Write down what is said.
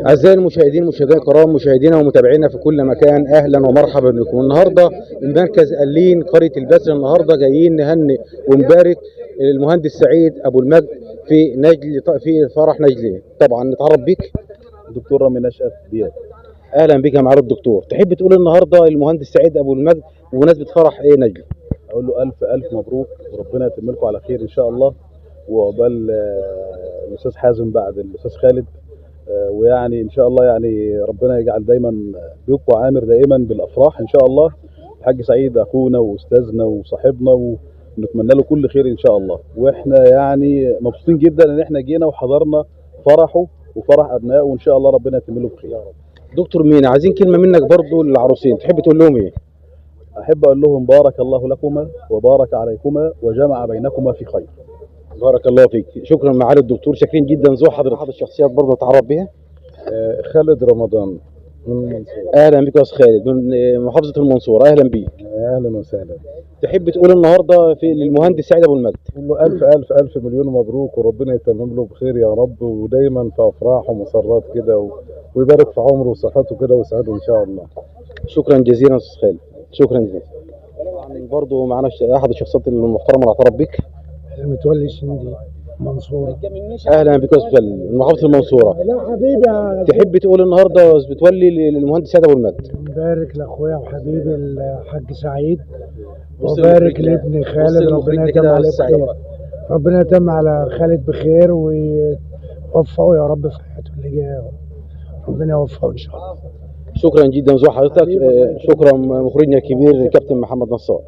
أعزائي المشاهدين، مشاهدينا الكرام، مشاهدينا ومتابعينا في كل مكان، أهلا ومرحبا بكم. النهارده من مركز قلين قرية البسر، النهارده جايين نهنئ ونبارك المهندس سعيد أبو المجد في نجل، في فرح نجلي. طبعا نتعرف بيك دكتور رامي نشأت دياب. أهلا بك يا معالي الدكتور. تحب تقول النهارده المهندس سعيد أبو المجد بمناسبة فرح إيه نجلي؟ اقول له الف الف مبروك وربنا يتم لكم على خير ان شاء الله، وعقبال الاستاذ حازم بعد الاستاذ خالد، ويعني ان شاء الله يعني ربنا يجعل دايما بيوتكم عامر دائما بالافراح ان شاء الله. الحاج سعيد اخونا واستاذنا وصاحبنا، ونتمنى له كل خير ان شاء الله، واحنا يعني مبسوطين جدا ان احنا جينا وحضرنا فرحه وفرح ابنائه، وان شاء الله ربنا يتم له بخير. دكتور مينا، عايزين كلمة منك برضو للعروسين، تحب تقول لهم إيه؟ احب اقول لهم بارك الله لكما وبارك عليكما وجمع بينكما في خير. بارك الله فيك. شكرا معالي الدكتور، شاكرين جدا. ذو حضرتك احد الشخصيات برضه نتعرف بها؟ خالد رمضان من المنصورة. اهلا بك يا استاذ خالد من محافظه المنصوره، اهلا بيك. اهلا وسهلا. تحب تقول النهارده في للمهندس سعيد ابو المجد؟ نقول له الف الف الف مليون مبروك، وربنا يتمم له بخير يا رب، ودايما في افراح ومسرات كده، ويبارك في عمره وصحته كده ويسعده ان شاء الله. شكرا جزيلا يا استاذ خالد، شكرا جزيلا. برضه معانا احد الشخصيات المحترمه اللي اعترف بك، متولي الشندي، منصورة. اهلا بك يا استاذ من محافظه المنصوره. لا حبيبي، تحب تقول النهارده يا استاذ متولي للمهندس سعيد ابو المجد؟ مبارك لاخويا وحبيبي الحاج سعيد، وبارك لابن خالد، ربنا يتم عليه بخير، ربنا يتم على خالد بخير ويوفقه يا رب في حياته اللي جايه، ربنا يوفقه ان شاء الله. شكرا جدا ذو حضرتك. شكرا مخرجنا الكبير الكابتن محمد نصار.